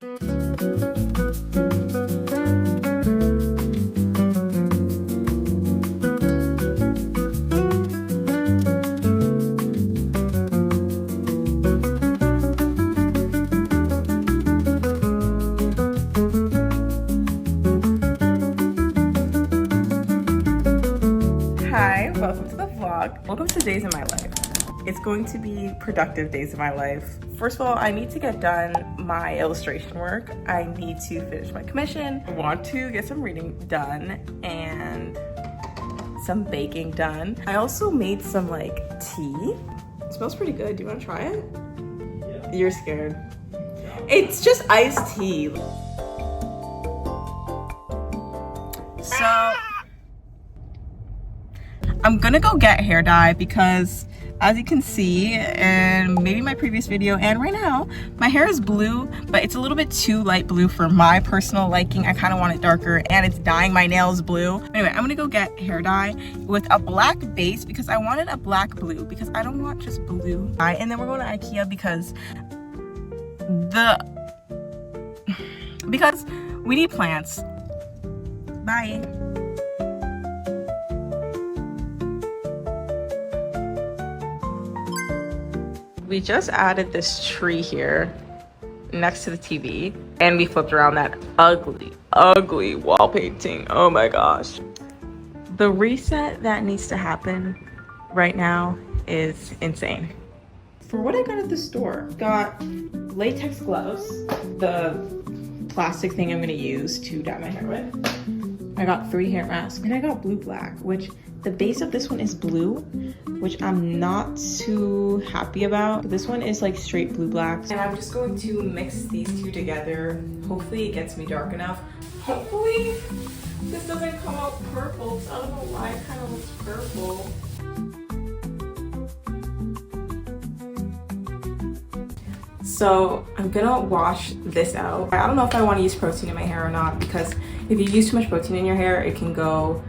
Hi, welcome to the vlog. Welcome to days in my life. It's going to be productive days of my life. First of all, I need to get done my illustration work. I need to finish my commission. I want to get some reading done and some baking done. I also made some like tea. It smells pretty good. Do you want to try it? Yeah. You're scared. Yeah. It's just iced tea. So I'm gonna go get hair dye because as you can see in maybe my previous video and right now, my hair is blue, but it's a little bit too light blue for my personal liking. I kind of want it darker and it's dyeing my nails blue. Anyway, I'm gonna go get hair dye with a black base because I wanted a black blue because I don't want just blue. And then we're going to Ikea because we need plants. Bye. We just added this tree here next to the TV and we flipped around that ugly wall painting. Oh my gosh. The reset that needs to happen right now is insane. For what I got at the store, got latex gloves, the plastic thing I'm gonna use to dye my hair with. I got 3 hair masks and I got blue black, which the base of this one is blue, which I'm not too happy about. This one is like straight blue black. And I'm just going to mix these two together. Hopefully it gets me dark enough. Hopefully this doesn't come out purple. I don't know why it kind of looks purple. So I'm gonna wash this out. I don't know if I want to use protein in my hair or not because if you use too much protein in your hair, it can go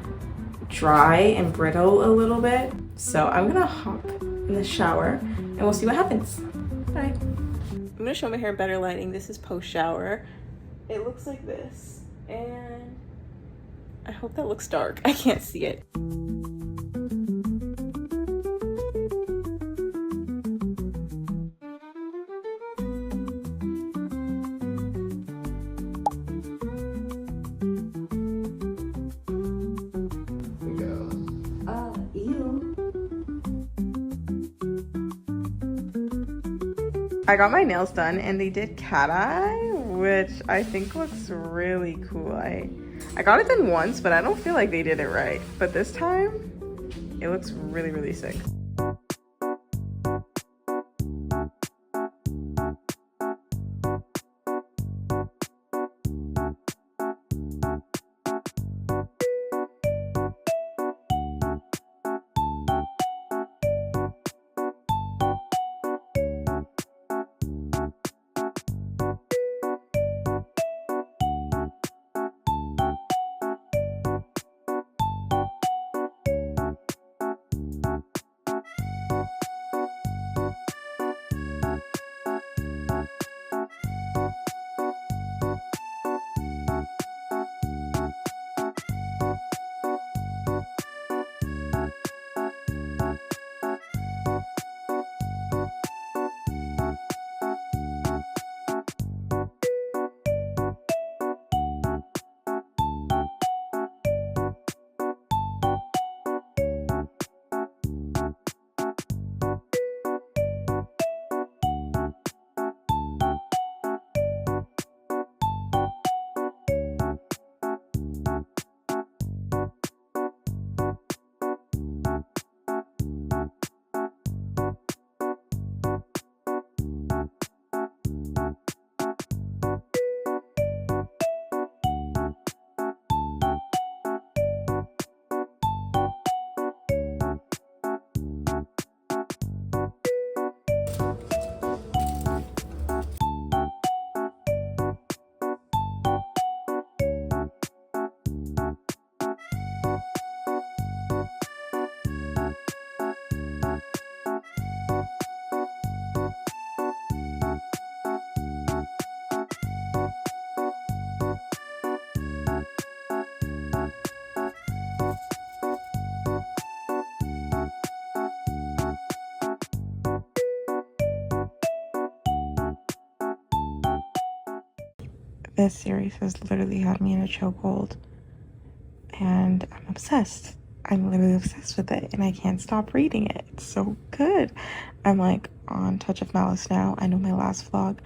dry and brittle a little bit. So I'm gonna hop in the shower and we'll see what happens. Bye. I'm gonna show my hair in better lighting. This is post shower. It looks like this and I hope that looks dark. I can't see it. I got my nails done and they did cat eye, which I think looks really cool. I got it done once, but I don't feel like they did it right. But this time, it looks really, really sick. This series has literally had me in a chokehold, and I'm obsessed. I'm literally obsessed with it, and I can't stop reading it. It's so good. I'm like on Touch of Malice now. I know my last vlog,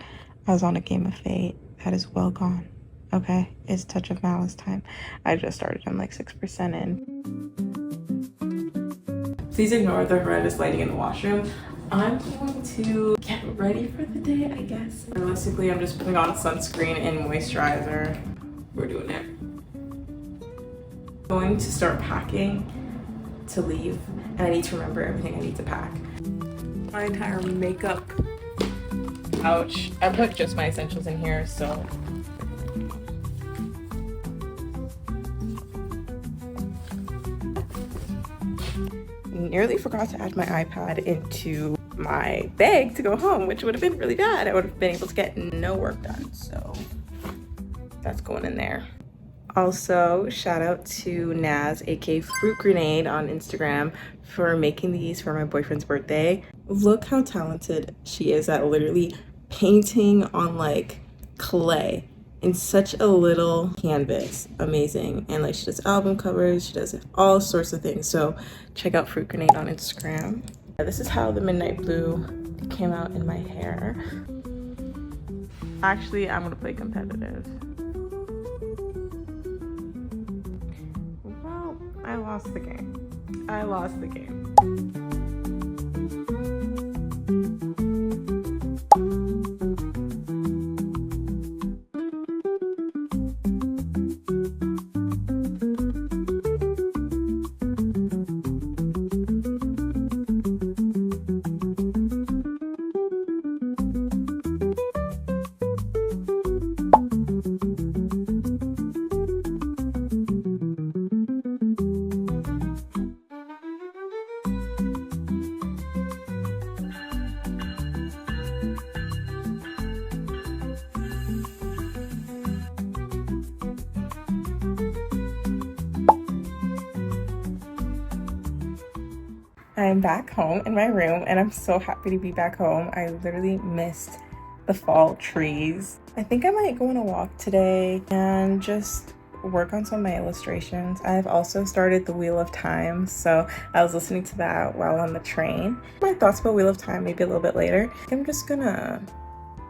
I was on a game of Fate. That is well gone. Okay, it's Touch of Malice time. I just started. I'm like 6% in. Please ignore the horrendous lighting in the washroom. I'm going to get ready for the day, I guess. Realistically, I'm just putting on sunscreen and moisturizer. We're doing it. Going to start packing to leave, and I need to remember everything I need to pack. My entire makeup pouch. I put just my essentials in here, so. Nearly forgot to add my iPad into my bag to go home, which would have been really bad. I would have been able to get no work done, so that's going in there. Also, shout out to Naz, aka Fruit Grenade on Instagram, for making these for my boyfriend's birthday. Look how talented she is at literally painting on like clay in such a little canvas. Amazing. And like she does album covers, she does all sorts of things. So check out Fruit Grenade on Instagram. This is how the midnight blue came out in my hair. Actually, I'm gonna play competitive. Well, I lost the game. I lost the game. I'm back home in my room, and I'm so happy to be back home. I literally missed the fall trees. I think I might go on a walk today and just work on some of my illustrations. I've also started the Wheel of Time, so I was listening to that while on the train. My thoughts about Wheel of Time maybe a little bit later. I'm just gonna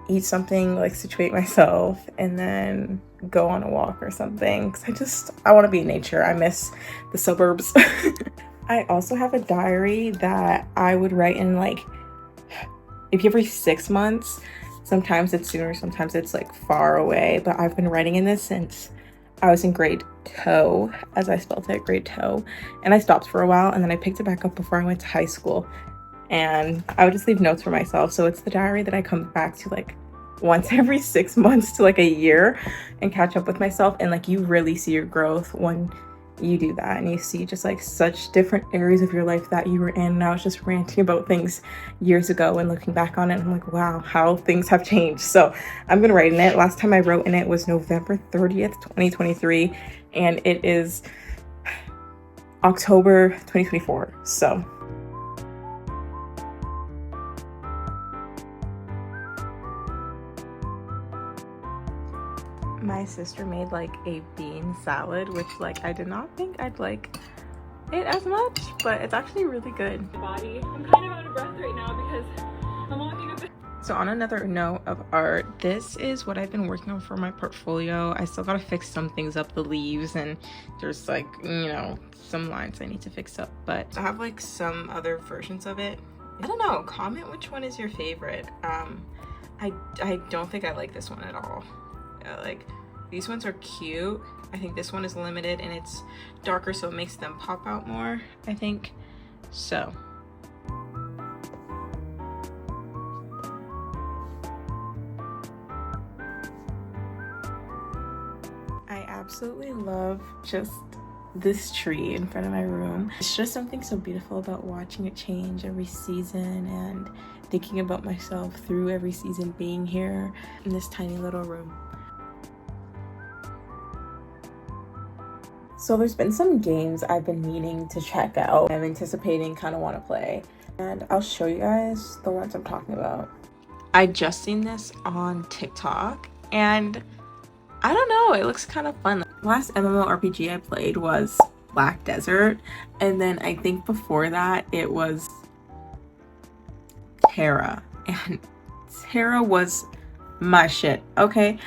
eat something, like situate myself, and then go on a walk or something, because I want to be in nature. I miss the suburbs. I also have a diary that I would write in like maybe every 6 months. Sometimes it's sooner, sometimes it's like far away, but I've been writing in this since I was in grade 2, as I spelled it, grade 2, and I stopped for a while, and then I picked it back up before I went to high school, and I would just leave notes for myself. So it's the diary that I come back to like once every 6 months to like a year and catch up with myself, and like you really see your growth when you do that, and you see just like such different areas of your life that you were in. And I was just ranting about things years ago and looking back on it, I'm like, wow, how things have changed. So I'm gonna write in it. Last time I wrote in it was November 30th, 2023, and it is October 2024. So my sister made like a bean salad, which like I did not think I'd like it as much, but it's actually really good. Body. I'm kind of out of breath right now because I'm walking a bit. So on another note of art, this is what I've been working on for my portfolio. I still gotta fix some things up, the leaves, and there's like, you know, some lines I need to fix up, but I have like some other versions of it. I don't know, comment which one is your favorite. I don't think I like this one at all. Like these ones are cute. I think this one is limited and it's darker, so it makes them pop out more, I think. So I absolutely love just this tree in front of my room. It's just something so beautiful about watching it change every season and thinking about myself through every season being here in this tiny little room. So there's been some games I've been meaning to check out. I'm anticipating, kind of want to play, and I'll show you guys the ones I'm talking about. I just seen this on TikTok, and I don't know, it looks kind of fun. Last MMORPG I played was Black Desert, and then I think before that it was Terra, and Terra was my shit. Okay,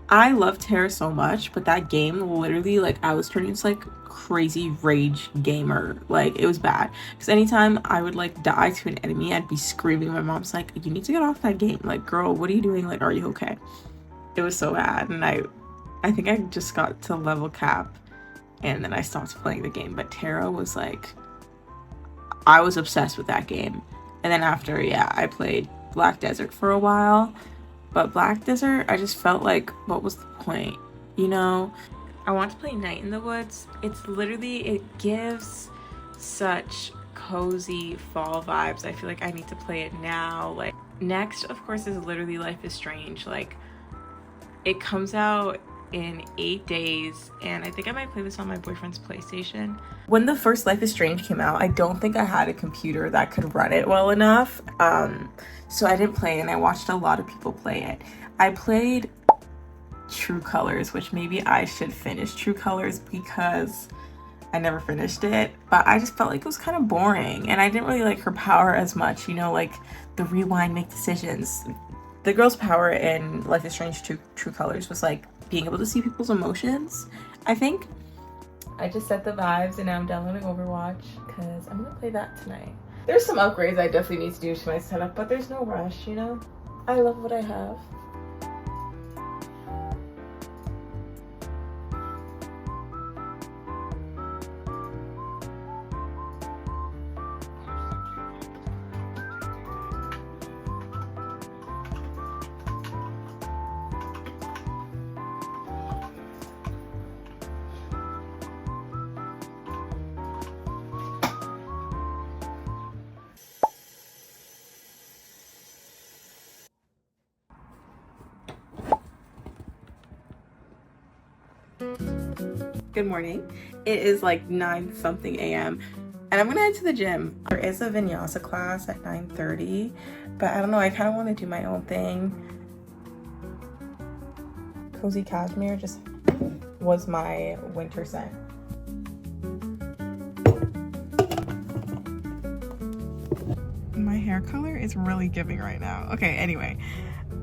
I love Terra so much, but that game literally, like, I was turning into like crazy rage gamer. Like, it was bad because anytime I would like die to an enemy, I'd be screaming. My mom's like, you need to get off that game, like, girl, what are you doing, like, are you okay? It was so bad, and I think I just got to level cap and then I stopped playing the game. But Terra was like, I was obsessed with that game. And then after, yeah, I played Black Desert for a while. But Black Desert, I just felt like, what was the point? You know? I want to play Night in the Woods. It's literally, it gives such cozy fall vibes. I feel like I need to play it now. Like, next, of course, is literally Life is Strange. Like, it comes out in 8 days, and I think I might play this on my boyfriend's PlayStation. When the first Life is Strange came out, I don't think I had a computer that could run it well enough, so I didn't play it, and I watched a lot of people play it. I played True Colors, which maybe I should finish True Colors because I never finished it, but I just felt like it was kind of boring, and I didn't really like her power as much, you know, like the rewind, make decisions. The girl's power in Life is Strange True Colors was like being able to see people's emotions, I think. I just set the vibes and now I'm downloading Overwatch because I'm gonna play that tonight. There's some upgrades I definitely need to do to my setup, but there's no rush, you know? I love what I have. Good morning. It is like 9 something a.m. and I'm gonna head to the gym. There is a vinyasa class at 9:30, but I don't know, I kind of want to do my own thing. Cozy Cashmere just was my winter scent. My hair color is really giving right now. Okay, anyway,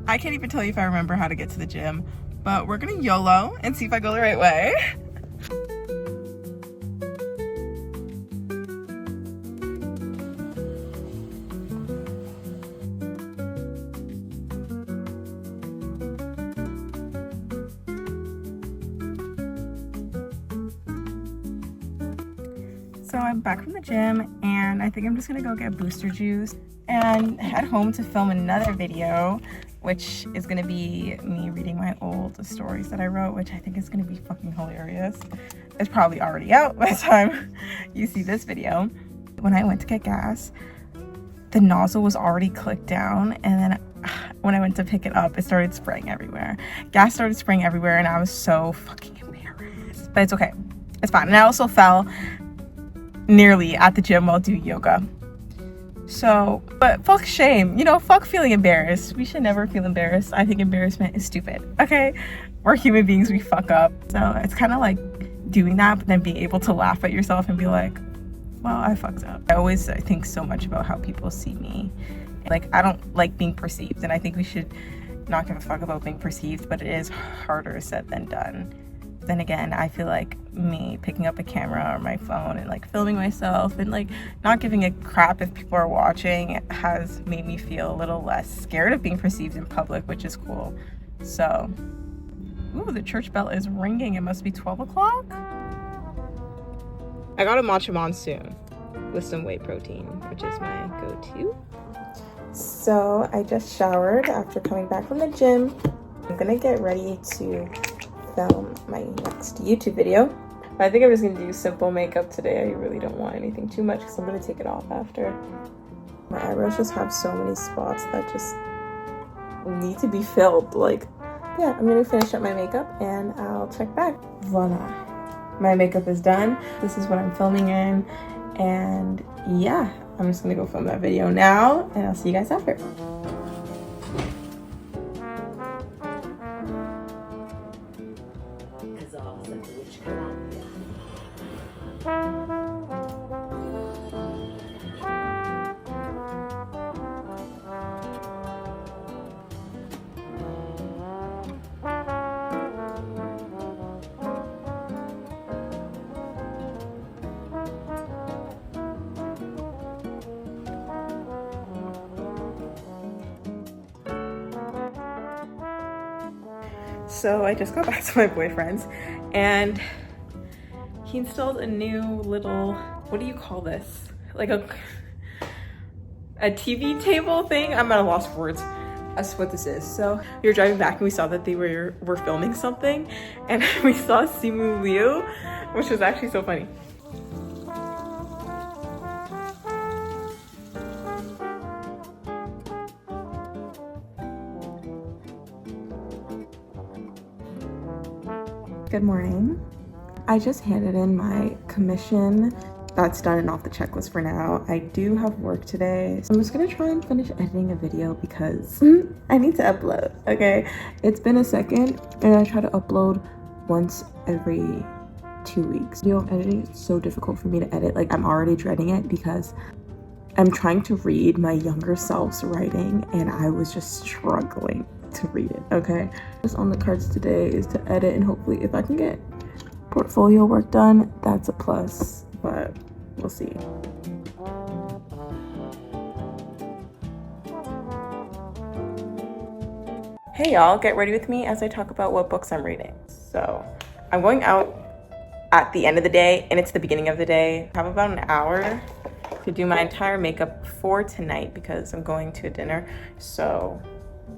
I can't even tell you if I remember how to get to the gym, but we're gonna YOLO and see if I go the right way. So I'm back from the gym and I think I'm just gonna go get booster juice and head home to film another video, which is gonna be me reading my old stories that I wrote, which I think is gonna be fucking hilarious. It's probably already out by the time you see this video. When I went to get gas, the nozzle was already clicked down, and then when I went to pick it up, it started spraying everywhere. Gas started spraying everywhere and I was so fucking embarrassed. But it's okay, it's fine. And I also fell nearly at the gym while doing yoga. So, but fuck shame, you know, fuck feeling embarrassed. We should never feel embarrassed. I think embarrassment is stupid, okay? We're human beings, we fuck up. So it's kind of like doing that, but then being able to laugh at yourself and be like, well, I fucked up. I always think so much about how people see me. Like, I don't like being perceived, and I think we should not give a fuck about being perceived, but it is harder said than done. Then again, I feel like me picking up a camera or my phone and like filming myself and like not giving a crap if people are watching has made me feel a little less scared of being perceived in public, which is cool. So, ooh, the church bell is ringing. It must be 12 o'clock. I got a matcha monsoon with some whey protein, which is my go-to. So I just showered after coming back from the gym. I'm gonna get ready to film my next YouTube video. I think I'm just gonna do simple makeup today. I really don't want anything too much because I'm gonna take it off after. My eyebrows just have so many spots that just need to be filled. Like, yeah, I'm gonna finish up my makeup and I'll check back. Voila, my makeup is done. This is what I'm filming in, and yeah, I'm just gonna go film that video now and I'll see you guys after. So I just got back to my boyfriend's and he installed a new little, what do you call this? Like a TV table thing? I'm at a loss for words. That's what this is. So we were driving back and we saw that they were filming something and we saw Simu Liu, which was actually so funny. Good morning. I just handed in my commission. That's done and off the checklist for now. I do have work today, so I'm just gonna try and finish editing a video because I need to upload, okay? It's been a second and I try to upload once every 2 weeks. Video editing is so difficult for me to edit. Like, I'm already dreading it because I'm trying to read my younger self's writing and I was just struggling to read it, okay? Just on the cards today is to edit, and hopefully if I can get portfolio work done, that's a plus, but we'll see. Hey y'all, get ready with me as I talk about what books I'm reading. So I'm going out at the end of the day and it's the beginning of the day. I have about an hour to do my entire makeup for tonight because I'm going to a dinner. So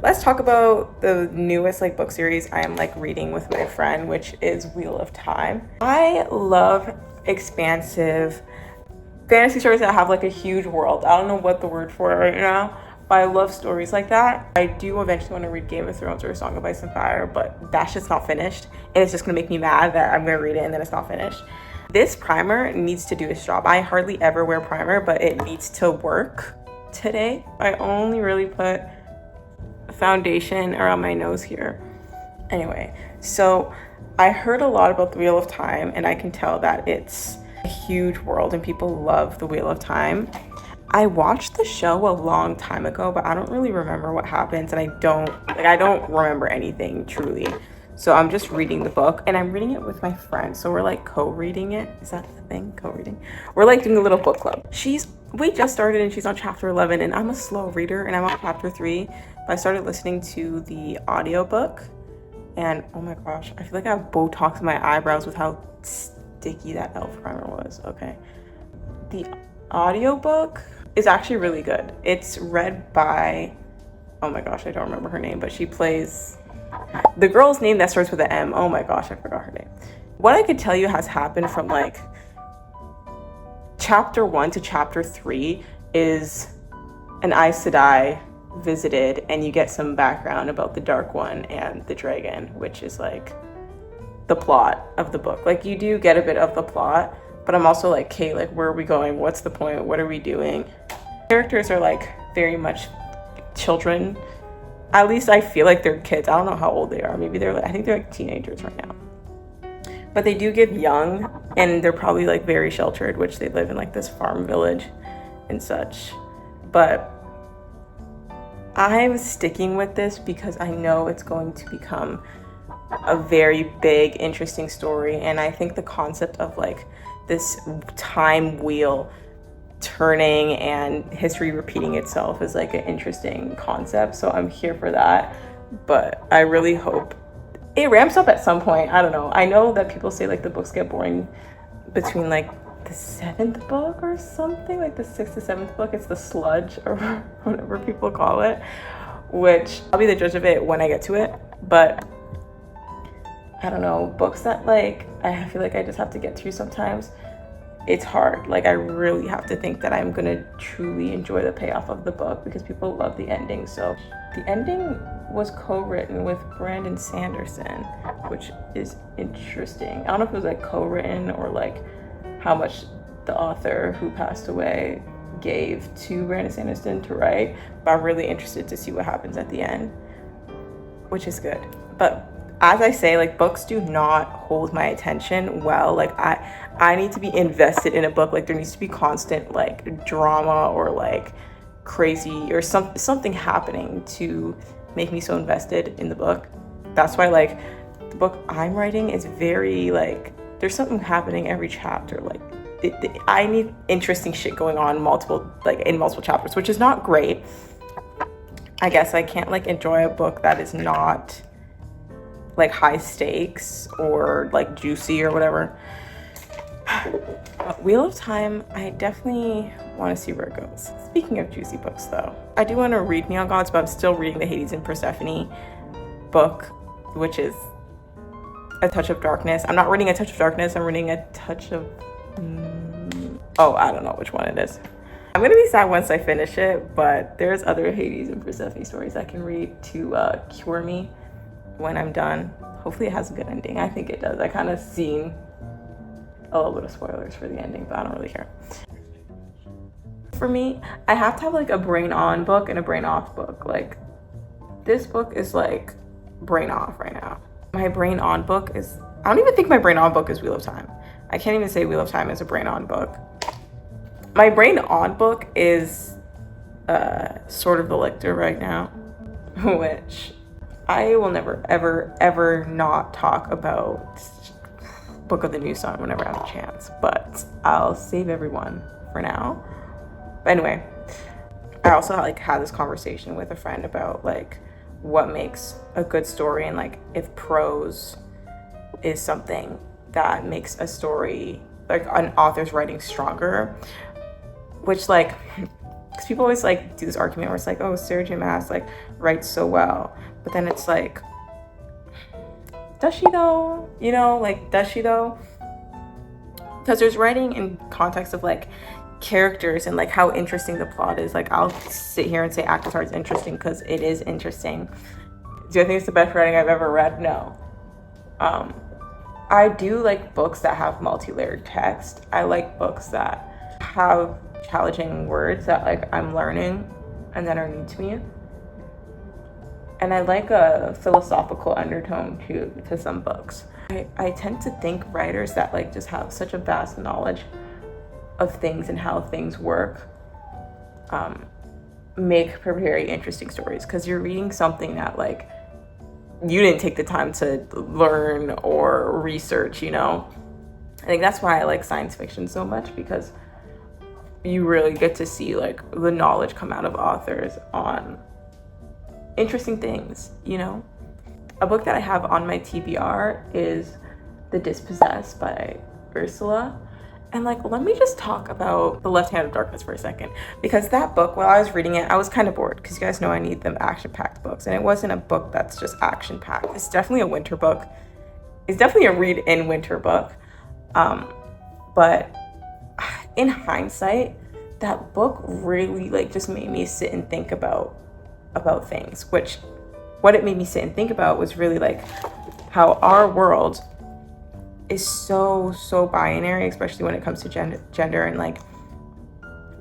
let's talk about the newest like book series I am like reading with my friend, which is Wheel of Time. I love expansive fantasy stories that have like a huge world. I don't know what the word for it right now, but I love stories like that. I do eventually want to read Game of Thrones or A Song of Ice and Fire, but that's just not finished. And it's just gonna make me mad that I'm gonna read it and then it's not finished. This primer needs to do its job. I hardly ever wear primer, but it needs to work today. I only really put foundation around my nose here. Anyway, so I heard a lot about the Wheel of Time and I can tell that it's a huge world and people love the Wheel of Time. I watched the show a long time ago, but I don't really remember what happens and I don't remember anything truly. So I'm just reading the book and I'm reading it with my friend. So we're like co-reading it. Is that the thing? Co-reading? We're like doing a little book club. We just started and she's on chapter 11 and I'm a slow reader and I'm on chapter 3. But I started listening to the audiobook and oh my gosh, I feel like I have Botox in my eyebrows with how sticky that elf primer was. Okay. The audiobook is actually really good. It's read by, oh my gosh, I don't remember her name, but she plays the girl's name that starts with an M. Oh my gosh, I forgot her name. What I could tell you has happened from like chapter 1 to chapter 3 is an Aes Sedai visited and you get some background about the Dark One and the dragon, which is like the plot of the book. Like you do get a bit of the plot, but I'm also like, okay, like where are we going? What's the point? What are we doing? Characters are like very much children. At least I feel like they're kids. I don't know how old they are. Maybe they're like, I think they're like teenagers right now. But they do give young and they're probably like very sheltered, which they live in like this farm village and such. But I'm sticking with this because I know it's going to become a very big, interesting story. And I think the concept of like this time wheel turning and history repeating itself is like an interesting concept. So I'm here for that. But I really hope it ramps up at some point. I don't know. I know that people say like the books get boring between like the 7th book or something, like the 6th to 7th book. It's the sludge or whatever people call it, which I'll be the judge of it when I get to it. But I don't know, books that like I feel like I just have to get through sometimes, it's hard. Like I really have to think that I'm gonna truly enjoy the payoff of the book because people love the ending. So the ending was co-written with Brandon Sanderson, which is interesting. I don't know if it was like co-written or like how much the author who passed away gave to Brandon Sanderson to write, but I'm really interested to see what happens at the end, which is good. But as I say, like books do not hold my attention well. Like I need to be invested in a book. Like there needs to be constant like drama or like crazy or something happening to make me so invested in the book. That's why like the book I'm writing is very like there's something happening every chapter. Like I need interesting shit going on in multiple chapters, which is not great. I guess I can't like enjoy a book that is not like high stakes or like juicy or whatever. Wheel of Time, I definitely want to see where it goes. Speaking of juicy books though, I do want to read Neon Gods, but I'm still reading the Hades and Persephone book, which is A Touch of Darkness. I'm not reading A Touch of Darkness, I'm reading A Touch of... oh, I don't know which one it is. I'm gonna be sad once I finish it, but there's other Hades and Persephone stories I can read to cure me when I'm done. Hopefully it has a good ending. I think it does. I kind of seen a little bit of spoilers for the ending, but I don't really care. For me, I have to have like a brain on book and a brain off book. Like this book is like brain off right now. My brain on book is, I don't even think my brain on book is Wheel of Time. I can't even say Wheel of Time is a brain on book. My brain on book is Sword of the Lictor right now, which I will never, ever, ever not talk about Book of the New Sun whenever I have a chance, but I'll save everyone for now. But anyway, I also like had this conversation with a friend about like what makes a good story and like if prose is something that makes a story, like an author's writing stronger, which like, because people always like do this argument where it's like, oh, Sarah J Maas like writes so well, but then it's like, does she though? You know, like, does she though? Because there's writing in context of like characters and like how interesting the plot is. Like I'll sit here and say ACOTAR is interesting because it is interesting. Do I think it's the best writing I've ever read? No. I do like books that have multi-layered text. I like books that have challenging words that like I'm learning and that are new to me. And I like a philosophical undertone to some books. I tend to think writers that like just have such a vast knowledge of things and how things work make for very interesting stories, because you're reading something that like you didn't take the time to learn or research, you know? I think that's why I like science fiction so much, because you really get to see like the knowledge come out of authors on interesting things, you know? A book that I have on my TBR is The Dispossessed by Ursula. And like, let me just talk about The Left Hand of Darkness for a second, because that book, while I was reading it, I was kind of bored, because you guys know I need them action-packed books, and it wasn't a book that's just action-packed. It's definitely a winter book. It's definitely a read in winter book. But in hindsight, that book really like just made me sit and think about things, which what it made me sit and think about was really like how our world is so binary, especially when it comes to gender. And like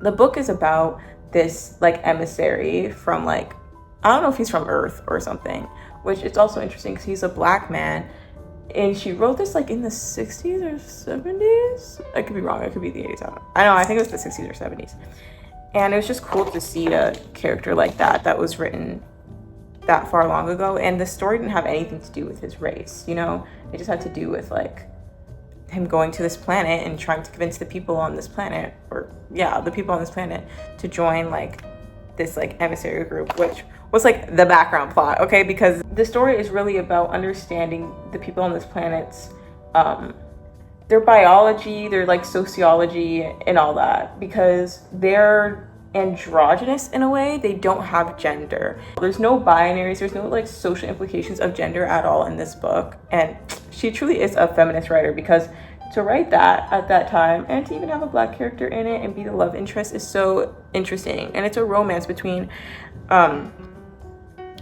the book is about this like emissary from like, I don't know if he's from Earth or something, which it's also interesting because he's a black man, and she wrote this like in the 60s or 70s. I could be wrong, it could be the 80s, I don't know, I think it was the 60s or 70s. And it was just cool to see a character like that was written that far long ago, and the story didn't have anything to do with his race, you know? It just had to do with like him going to this planet and trying to convince the people on this planet, or yeah, the people on this planet, to join like this like emissary group, which was like the background plot, okay? Because the story is really about understanding the people on this planet's their biology, their like sociology and all that, because they're androgynous in a way. They don't have gender. There's no binaries, there's no like social implications of gender at all in this book. And she truly is a feminist writer, because to write that at that time and to even have a black character in it and be the love interest is so interesting. And it's a romance between a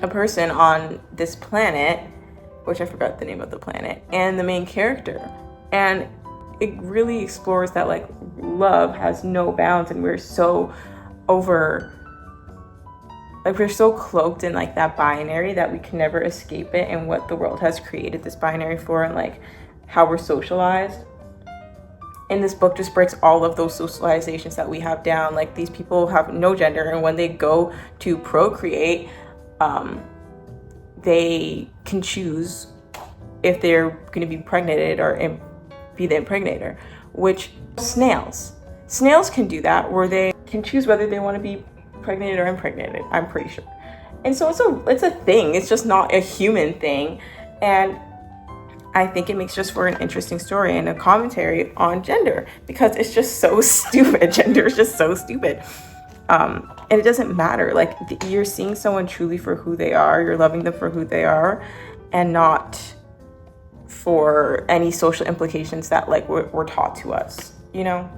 person on this planet, which I forgot the name of the planet, and the main character. And it really explores that like love has no bounds, and we're so we're so cloaked in like that binary that we can never escape it, and what the world has created this binary for, and like how we're socialized. And this book just breaks all of those socializations that we have down. Like these people have no gender, and when they go to procreate, they can choose if they're going to be impregnated or be the impregnator, which snails can do that, where they can choose whether they want to be impregnated or impregnated, I'm pretty sure. And so it's a thing, it's just not a human thing. And I think it makes just for an interesting story and a commentary on gender, because it's just so stupid. Gender is just so stupid. And it doesn't matter. Like, you're seeing someone truly for who they are. You're loving them for who they are, and not for any social implications that like were taught to us, you know?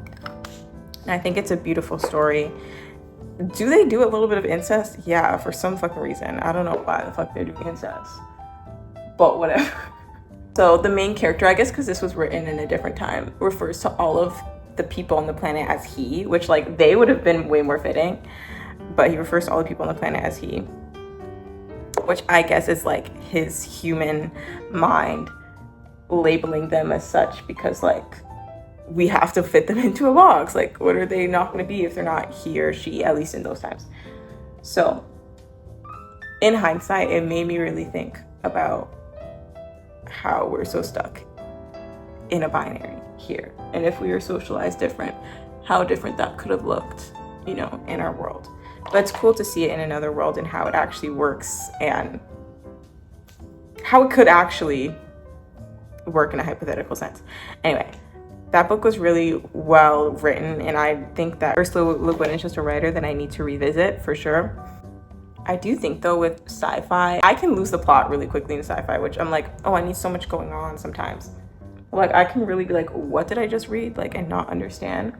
And I think it's a beautiful story. Do they do a little bit of incest? Yeah, for some fucking reason. I don't know why the fuck they're doing incest, but whatever. So the main character, I guess because this was written in a different time, refers to all of the people on the planet as he, which like they would have been way more fitting, but he refers to all the people on the planet as he, which I guess is like his human mind labeling them as such, because like we have to fit them into a box. Like, what are they not going to be if they're not he or she, at least in those times? So in hindsight, it made me really think about how we're so stuck in a binary here, and if we were socialized different, how different that could have looked, you know, in our world. But it's cool to see it in another world and how it actually works, and how it could actually work in a hypothetical sense. Anyway, that book was really well written, and I think that Ursula Le Guin is just a writer that I need to revisit for sure. I do think though with sci-fi, I can lose the plot really quickly in sci-fi, which I'm like, oh, I need so much going on sometimes. Like, I can really be like, what did I just read? Like, and not understand.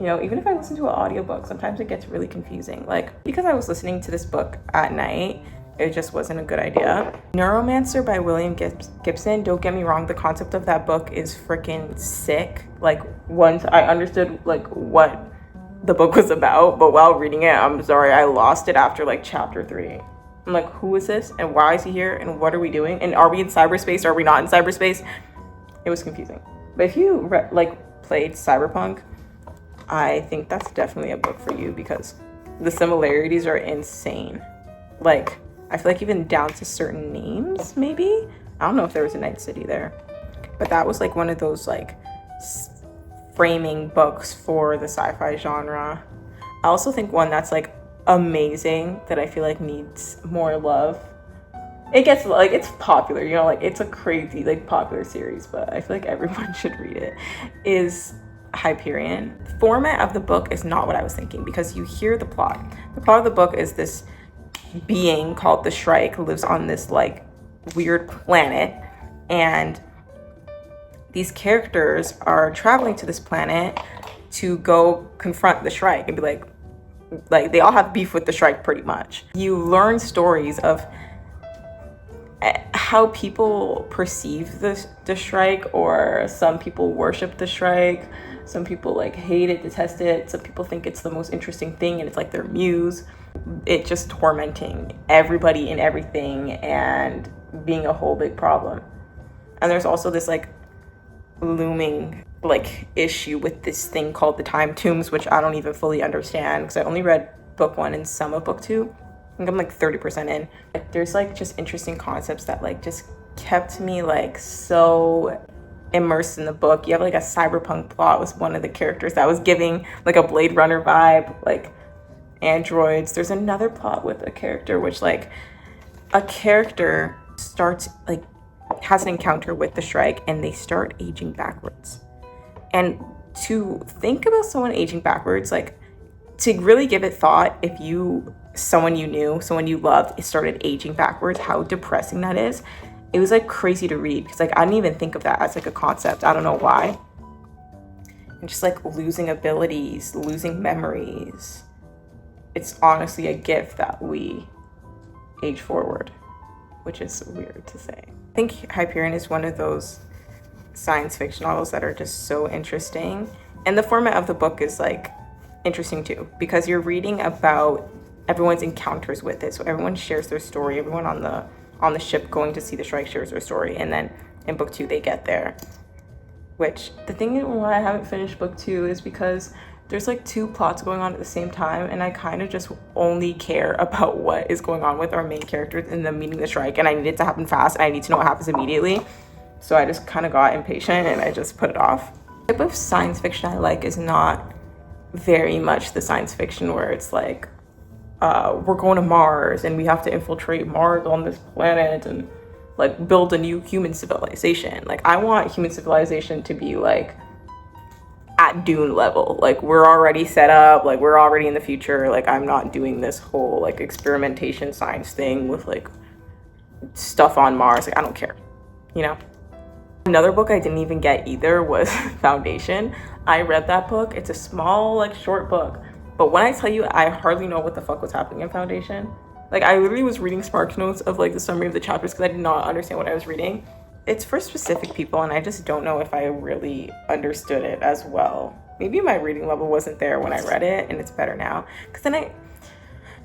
You know, even if I listen to an audiobook, sometimes it gets really confusing. Like, because I was listening to this book at night, it just wasn't a good idea. Neuromancer by William Gibson, don't get me wrong, the concept of that book is freaking sick. Like, once I understood like what the book was about, but while reading it, I'm sorry, I lost it after like chapter 3. I'm like, who is this, and why is he here, and what are we doing, and are we in cyberspace, are we not in cyberspace? It was confusing. But if you played Cyberpunk, I think that's definitely a book for you, because the similarities are insane. Like, I feel like even down to certain names, maybe? I don't know if there was a Night City there, but that was like one of those like framing books for the sci-fi genre. I also think one that's like amazing that I feel like needs more love. It gets like, it's popular, you know, like it's a crazy like popular series, but I feel like everyone should read it, is Hyperion. The format of the book is not what I was thinking, because you hear the plot. The plot of the book is this being called the Shrike who lives on this like weird planet, and these characters are traveling to this planet to go confront the Shrike and be like they all have beef with the Shrike pretty much. You learn stories of how people perceive the Shrike, or some people worship the Shrike, some people like hate it, detest it, some people think it's the most interesting thing and it's like their muse. It just tormenting everybody and everything and being a whole big problem. And there's also this like looming like issue with this thing called the time tombs, which I don't even fully understand, because I only read book 1 and some of book 2. I think I'm like 30% in. Like, there's like just interesting concepts that like just kept me like so immersed in the book. You have like a cyberpunk plot with one of the characters that was giving like a Blade Runner vibe, like androids. There's another plot with a character which like a character starts like has an encounter with the Shrike and they start aging backwards. And to think about someone aging backwards, like to really give it thought, if someone you knew, someone you loved, started aging backwards, how depressing that is. It was like crazy to read, because like I didn't even think of that as like a concept. I don't know why. And just like losing abilities, losing memories. It's honestly a gift that we age forward, which is weird to say. I think Hyperion is one of those science fiction novels that are just so interesting. And the format of the book is like interesting too, because you're reading about everyone's encounters with it. So everyone shares their story. Everyone on the ship going to see the Shrike shares their story. And then in book 2, they get there. Which, the thing why I haven't finished book 2 is because there's like 2 plots going on at the same time, and I kind of just only care about what is going on with our main characters and them meeting the Shrike, and I need it to happen fast, and I need to know what happens immediately. So I just kind of got impatient and I just put it off. The type of science fiction I like is not very much the science fiction where it's like, we're going to Mars and we have to infiltrate Mars on this planet and like build a new human civilization. Like I want human civilization to be like at Dune level. Like we're already set up, like we're already in the future. Like I'm not doing this whole like experimentation science thing with like stuff on Mars. Like I don't care, you know? Another book I didn't even get either was Foundation. I read that book. It's a small, like short book. But when I tell you, I hardly know what the fuck was happening in Foundation. Like I literally was reading Spark Notes of like the summary of the chapters because I did not understand what I was reading. It's for specific people and I just don't know if I really understood it as well. Maybe my reading level wasn't there when I read it and it's better now. Because then I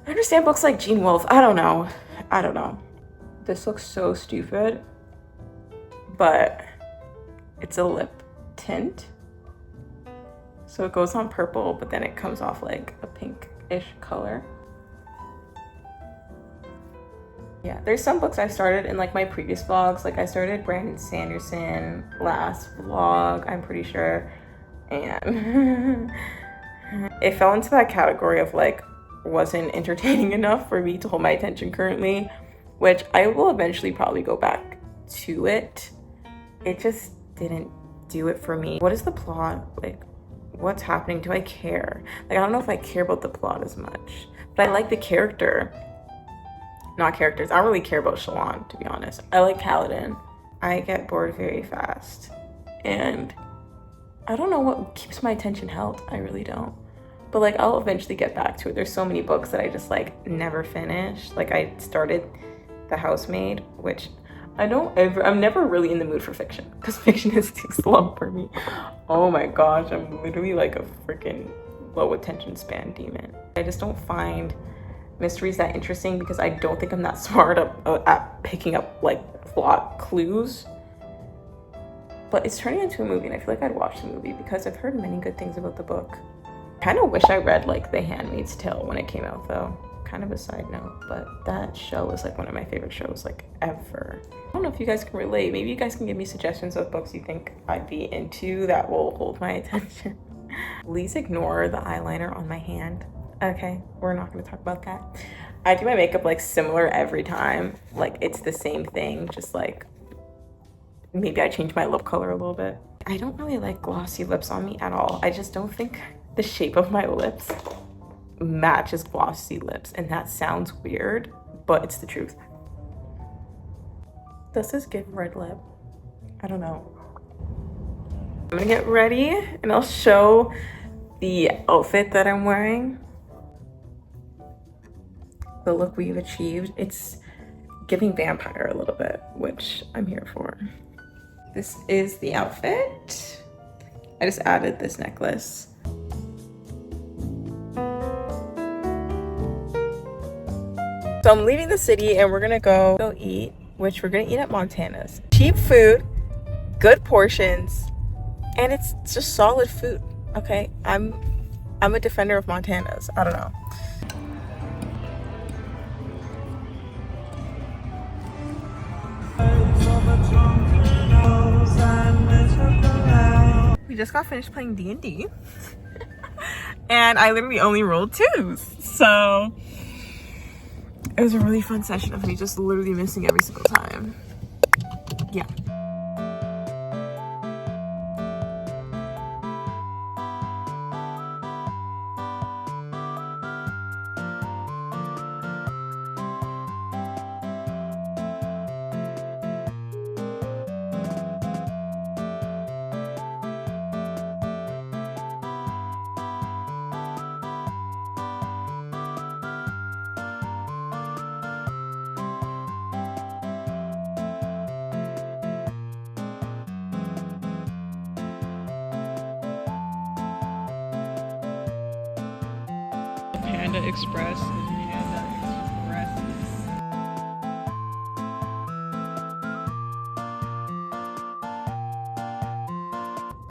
understand books like Gene Wolfe. I don't know. This looks so stupid. But it's a lip tint. So it goes on purple, but then it comes off like a pink-ish color. Yeah, there's some books I've started in like my previous vlogs. Like I started Brandon Sanderson last vlog, I'm pretty sure. And it fell into that category of like, wasn't entertaining enough for me to hold my attention currently, which I will eventually probably go back to it. It just didn't do it for me. What is the plot? Like, what's happening? Do I care? Like, I don't know if I care about the plot as much, but I like the character. Not characters. I don't really care about Shalon, to be honest. I like Kaladin. I get bored very fast. And I don't know what keeps my attention held. I really don't. But like, I'll eventually get back to it. There's so many books that I just like never finish. Like I started The Housemaid, which I'm never really in the mood for fiction because fiction is too slow for me. Oh my gosh, I'm literally like a freaking low attention span demon. I just don't find mysteries that interesting because I don't think I'm that smart at picking up like plot clues. But it's turning into a movie and I feel like I'd watch the movie because I've heard many good things about the book. Kind of wish I read like The Handmaid's Tale when it came out though. Kind of a side note, but that show was like one of my favorite shows like ever. I don't know if you guys can relate. Maybe you guys can give me suggestions of books you think I'd be into that will hold my attention. Please ignore the eyeliner on my hand. Okay, we're not going to talk about that. I do my makeup like similar every time. Like it's the same thing, just like maybe I change my lip color a little bit. I don't really like glossy lips on me at all. I just don't think the shape of my lips matches glossy lips, and that sounds weird, but it's the truth. Does this give red lip? I don't know. I'm gonna get ready and I'll show the outfit that I'm wearing. The look we've achieved. It's giving vampire a little bit, which I'm here for. This is the outfit. I just added this necklace. So I'm leaving the city and we're gonna go eat, which we're gonna eat at Montana's. Cheap food, good portions, and it's just solid food, okay? I'm a defender of Montana's, I don't know. We just got finished playing D&D and I literally only rolled 2s, so it was a really fun session of me just literally missing every single time. Yeah. Panda Express is Panda Express.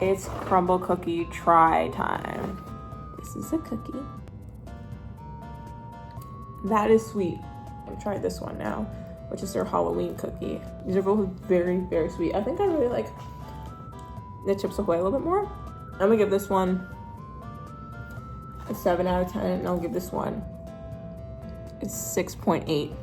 It's crumble cookie try time. This is a cookie. That is sweet. I've tried this one now, which is their Halloween cookie. These are both very, very sweet. I think I really like the Chips Ahoy a little bit more. I'm gonna give this one a 7 out of 10, and I'll give this one a 6.8.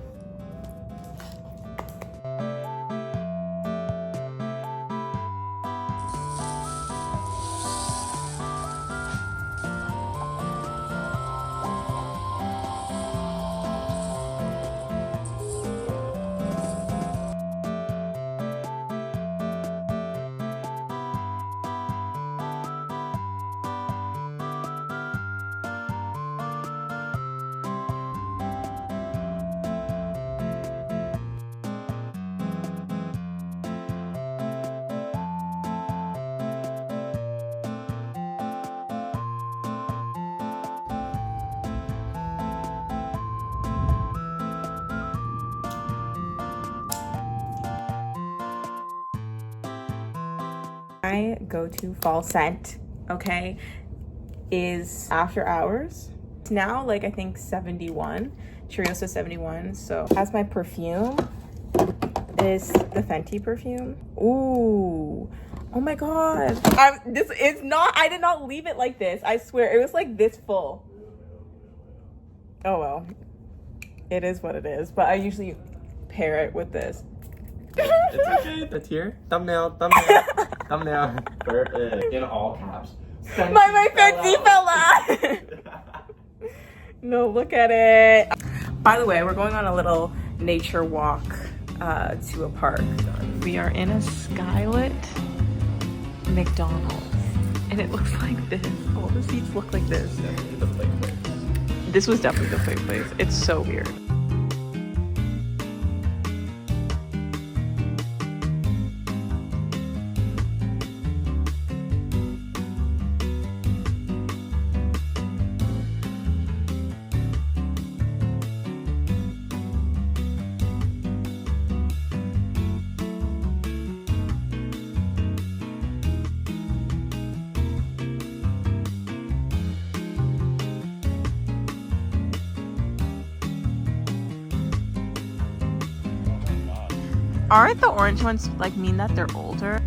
My go-to fall scent, okay, is After Hours. It's now like I think 71. Churioso 71. So as my perfume is the Fenty perfume. Ooh. Oh my god. This is not, I did not leave it like this. I swear it was like this full. Oh well. It is what it is, but I usually pair it with this. It's okay. The tear. Thumbnail. Thumbnail. Thumbnail. In all caps. My Fenty fell out. No, look at it. By the way, we're going on a little nature walk to a park. We are in a skylit McDonald's, and it looks like this. All the seats look like this. This was definitely the play place. It's so weird. Aren't the orange ones like mean that they're older?